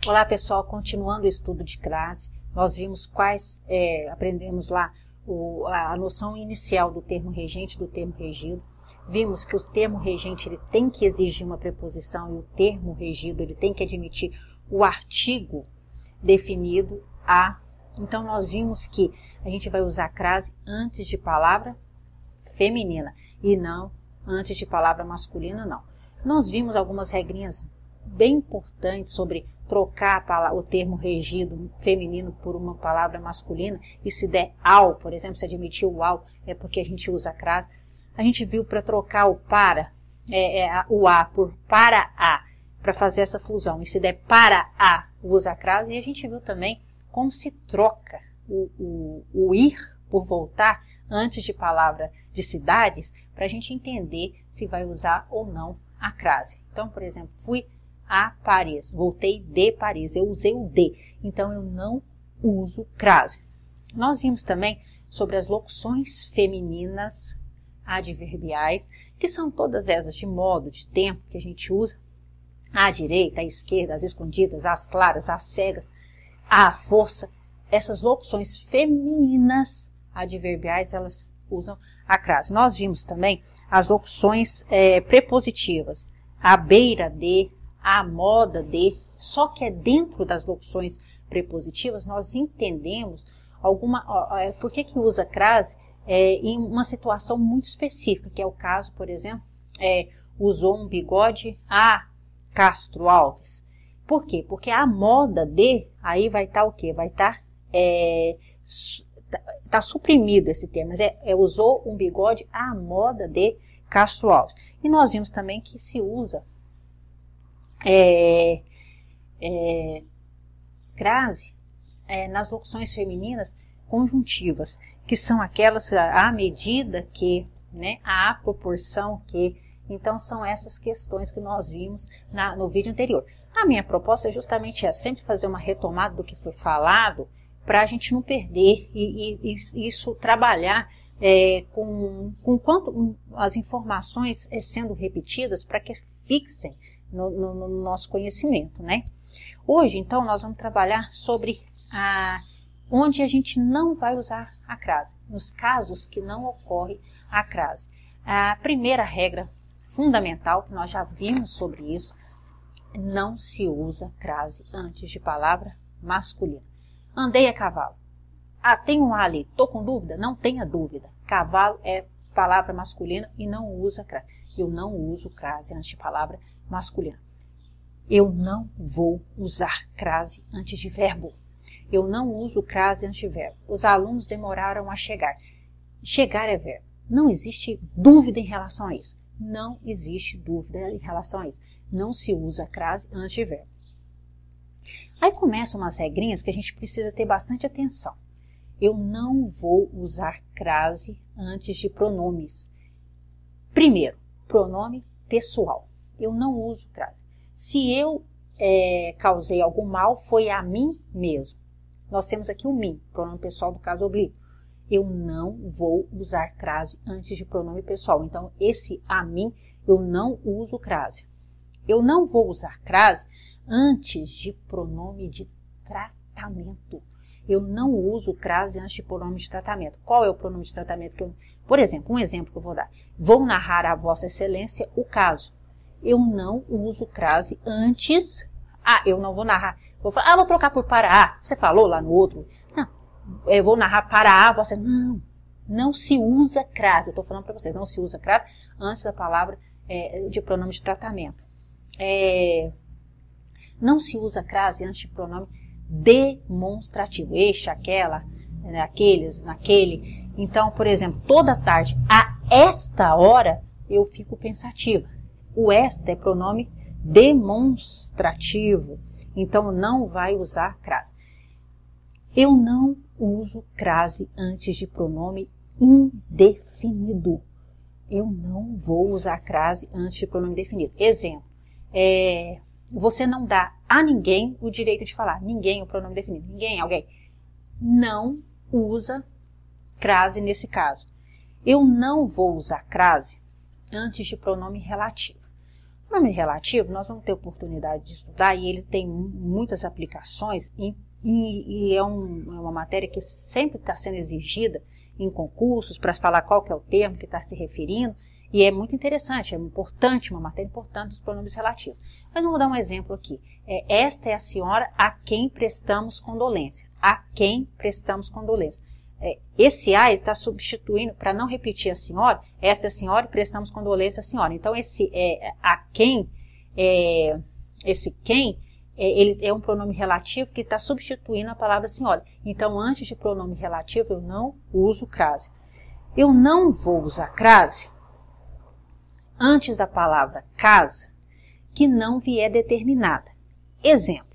Olá pessoal, continuando o estudo de crase, nós vimos aprendemos lá a noção inicial do termo regente e do termo regido. Vimos que o termo regente ele tem que exigir uma preposição e o termo regido ele tem que admitir o artigo definido a. Então nós vimos que a gente vai usar crase antes de palavra feminina e não antes de palavra masculina, não. Nós vimos algumas regrinhas bem importantes sobre trocar o termo regido feminino por uma palavra masculina, e se der ao, por exemplo, se admitir o ao, é porque a gente usa a crase. A gente viu para trocar o para, o a por para a, para fazer essa fusão, e se der para a, usa a crase, e a gente viu também como se troca o ir por voltar antes de palavra de cidades, para a gente entender se vai usar ou não a crase. Então, por exemplo, fui a Paris, voltei de Paris, eu usei o de, então eu não uso crase. Nós vimos também sobre as locuções femininas adverbiais, que são todas essas de modo, de tempo, que a gente usa à direita, à esquerda, às escondidas, às claras, às cegas, à força. Essas locuções femininas adverbiais, elas usam a crase. Nós vimos também as locuções prepositivas, à beira de, à moda de, só que é dentro das locuções prepositivas nós entendemos por que usa crase em uma situação muito específica, que é o caso, por exemplo, usou um bigode a Castro Alves. Por quê? Porque a moda de, aí vai estar o quê? Vai estar, tá suprimido esse termo, mas usou um bigode à moda de Castro Alves. E nós vimos também que se usa crase nas locuções femininas conjuntivas, que são aquelas à medida que, né, à proporção que. Então são essas questões que nós vimos no vídeo anterior. A minha proposta é justamente essa, sempre fazer uma retomada do que foi falado, para a gente não perder e isso trabalhar com as informações sendo repetidas para que fixem no nosso conhecimento, né? Hoje, então, nós vamos trabalhar sobre onde a gente não vai usar a crase, nos casos que não ocorre a crase. A primeira regra fundamental, que nós já vimos sobre isso, não se usa crase antes de palavra masculina. Andei a cavalo. Tem um A ali, estou com dúvida? Não tenha dúvida. Cavalo é palavra masculina e não usa crase. Eu não uso crase antes de palavra masculina. Eu não vou usar crase antes de verbo. Eu não uso crase antes de verbo. Os alunos demoraram a chegar. Chegar é verbo. Não existe dúvida em relação a isso. Não existe dúvida em relação a isso. Não se usa crase antes de verbo. Aí começam umas regrinhas que a gente precisa ter bastante atenção. Eu não vou usar crase antes de pronomes. Primeiro, pronome pessoal. Eu não uso crase. Se eu causei algum mal, foi a mim mesmo. Nós temos aqui o mim, pronome pessoal do caso oblíquo. Eu não vou usar crase antes de pronome pessoal. Então, esse a mim, eu não uso crase. Eu não vou usar crase antes de pronome de tratamento. Eu não uso crase antes de pronome de tratamento. Qual é o pronome de tratamento? Por exemplo, um exemplo que eu vou dar. Vou narrar a Vossa Excelência o caso. Eu não uso crase antes. Eu não vou narrar. Vou falar, vou trocar por para a. Você falou lá no outro. Não, eu vou narrar para a Vossa. Não se usa crase. Eu estou falando para vocês, não se usa crase antes da palavra de pronome de tratamento. Não se usa crase antes de pronome demonstrativo. Este, aquela, aqueles, naquele. Então, por exemplo, toda tarde, a esta hora, eu fico pensativa. O esta é pronome demonstrativo. Então, não vai usar crase. Eu não uso crase antes de pronome indefinido. Eu não vou usar crase antes de pronome definido. Exemplo. Você não dá a ninguém o direito de falar. Ninguém, o pronome definido. Ninguém, alguém. Não usa crase nesse caso. Eu não vou usar crase antes de pronome relativo. Pronome relativo, nós vamos ter oportunidade de estudar e ele tem muitas aplicações e é uma matéria que sempre está sendo exigida em concursos para falar qual que é o termo que está se referindo e é muito interessante, é importante, uma matéria importante dos pronomes relativos. Mas vamos dar um exemplo aqui. Esta é a senhora a quem prestamos condolência. A quem prestamos condolência. Esse a está substituindo, para não repetir a senhora, esta é a senhora e prestamos condolência à senhora. Então, esse a quem, esse quem, ele é um pronome relativo que está substituindo a palavra senhora. Então, antes de pronome relativo, eu não uso crase. Eu não vou usar crase antes da palavra casa, que não vier determinada. Exemplo,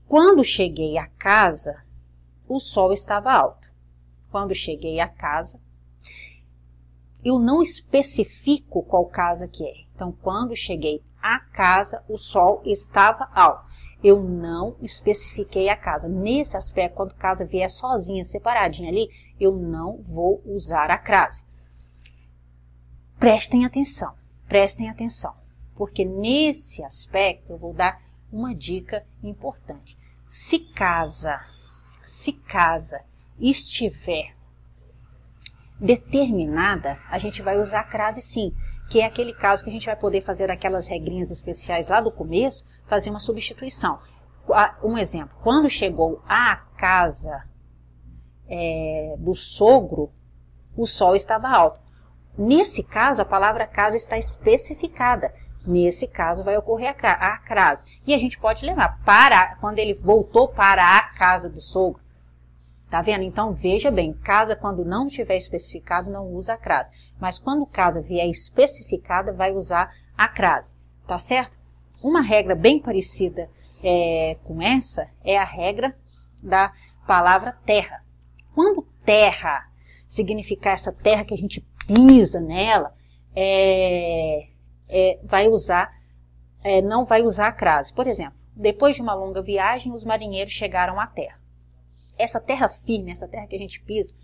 quando cheguei à casa, o sol estava alto. Quando cheguei à casa, eu não especifico qual casa que é. Então, quando cheguei à casa, o sol estava alto. Eu não especifiquei a casa. Nesse aspecto, quando a casa vier sozinha, separadinha ali, eu não vou usar a crase. Prestem atenção, porque nesse aspecto eu vou dar uma dica importante. Se casa estiver determinada, a gente vai usar a crase sim, que é aquele caso que a gente vai poder fazer aquelas regrinhas especiais lá do começo, fazer uma substituição. Um exemplo, quando chegou à casa do sogro, o sol estava alto. Nesse caso, a palavra casa está especificada. Nesse caso, vai ocorrer a crase. E a gente pode levar quando ele voltou para a casa do sogro. Tá vendo? Então, veja bem, casa quando não estiver especificado, não usa a crase. Mas quando casa vier especificada, vai usar a crase. Tá certo? Uma regra bem parecida com essa é a regra da palavra terra. Quando terra significar essa terra que a gente pisa nela, não vai usar a crase. Por exemplo, depois de uma longa viagem, os marinheiros chegaram à terra. Essa terra firme, essa terra que a gente pisa,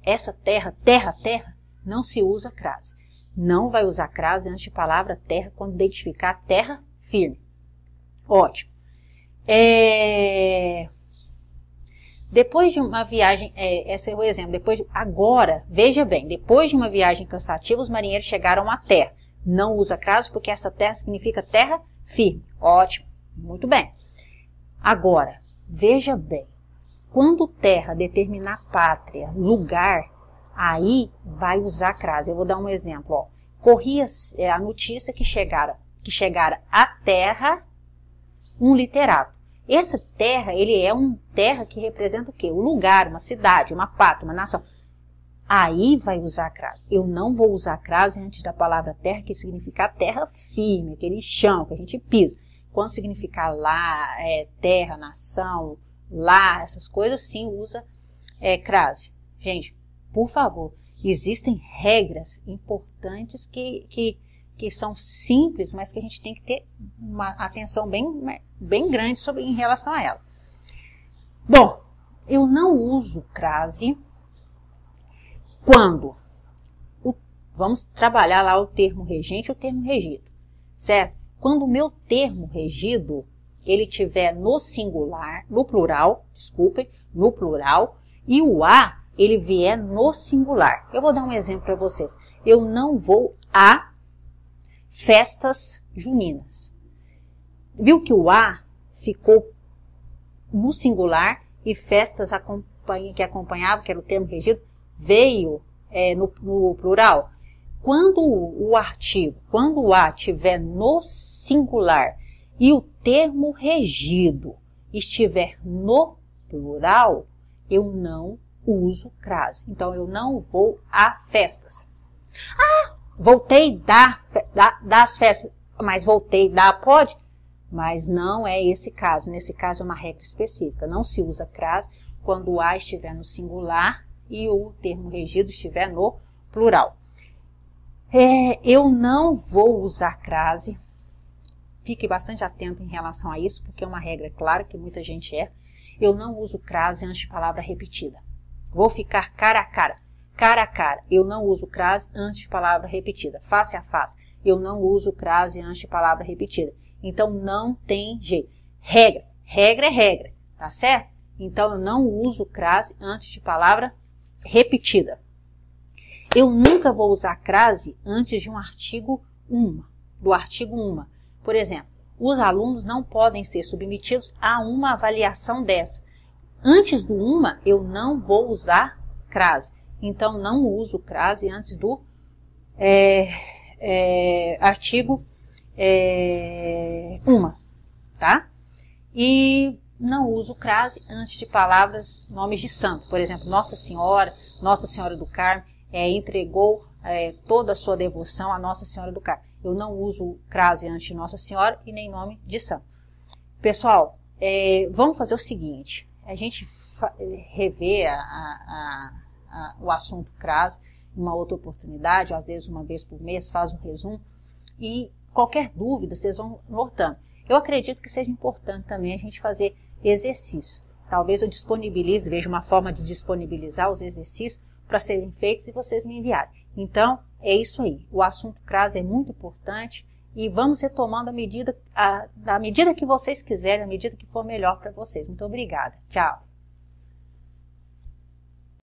essa terra, não se usa crase. Não vai usar crase antes de palavra terra quando identificar terra firme. Ótimo. Depois de uma viagem, esse é o exemplo, agora, veja bem, depois de uma viagem cansativa, os marinheiros chegaram à terra. Não usa crase porque essa terra significa terra firme. Ótimo, muito bem. Agora, veja bem, quando terra determinar pátria, lugar, aí vai usar crase. Eu vou dar um exemplo. Ó. Corria a notícia que chegara à terra um literato. Essa terra, ele é uma terra que representa o quê? Um lugar, uma cidade, uma pátria, uma nação. Aí vai usar a crase. Eu não vou usar a crase antes da palavra terra, que significa terra firme, aquele chão que a gente pisa. Quando significar lá, terra, nação, lá, essas coisas, sim, usa crase. Gente, por favor, existem regras importantes que são simples, mas que a gente tem que ter uma atenção bem grande em relação a ela. Bom, eu não uso crase quando vamos trabalhar lá o termo regente e o termo regido, certo? Quando o meu termo regido, ele tiver no singular, no plural, e o a, ele vier no singular. Eu vou dar um exemplo para vocês. Eu não vou a festas juninas. Viu que o a ficou no singular e festas que acompanhavam, que era o termo regido, veio no plural. Quando o a estiver no singular e o termo regido estiver no plural, eu não uso crase. Então, eu não vou a festas. Voltei das festas, mas voltei pode? Mas não é esse caso. Nesse caso é uma regra específica. Não se usa crase quando o a estiver no singular e o termo regido estiver no plural. Eu não vou usar crase. Fique bastante atento em relação a isso, porque é uma regra clara que muita gente erra. Eu não uso crase antes de palavra repetida. Vou ficar cara a cara. Eu não uso crase antes de palavra repetida. Face a face. eu não uso crase antes de palavra repetida. Então, não tem jeito. Regra é regra, tá certo? Então, eu não uso crase antes de palavra repetida. Eu nunca vou usar crase antes de um artigo uma, do artigo uma. Por exemplo, os alunos não podem ser submetidos a uma avaliação dessa. Antes do uma, eu não vou usar crase. Então, não uso crase antes do artigo uma, tá? E não uso crase antes de palavras, nomes de santo. Por exemplo, Nossa Senhora do Carmo, entregou toda a sua devoção a Nossa Senhora do Carmo. Eu não uso crase antes de Nossa Senhora e nem nome de santo. Pessoal, vamos fazer o seguinte, a gente rever o assunto crase em uma outra oportunidade, às vezes uma vez por mês, faz um resumo, e qualquer dúvida vocês vão notando. Eu acredito que seja importante também a gente fazer exercício. Talvez eu disponibilize, veja uma forma de disponibilizar os exercícios para serem feitos e vocês me enviarem. Então, é isso aí. O assunto crase é muito importante e vamos retomando à medida que vocês quiserem, à medida que for melhor para vocês. Muito obrigada. Tchau.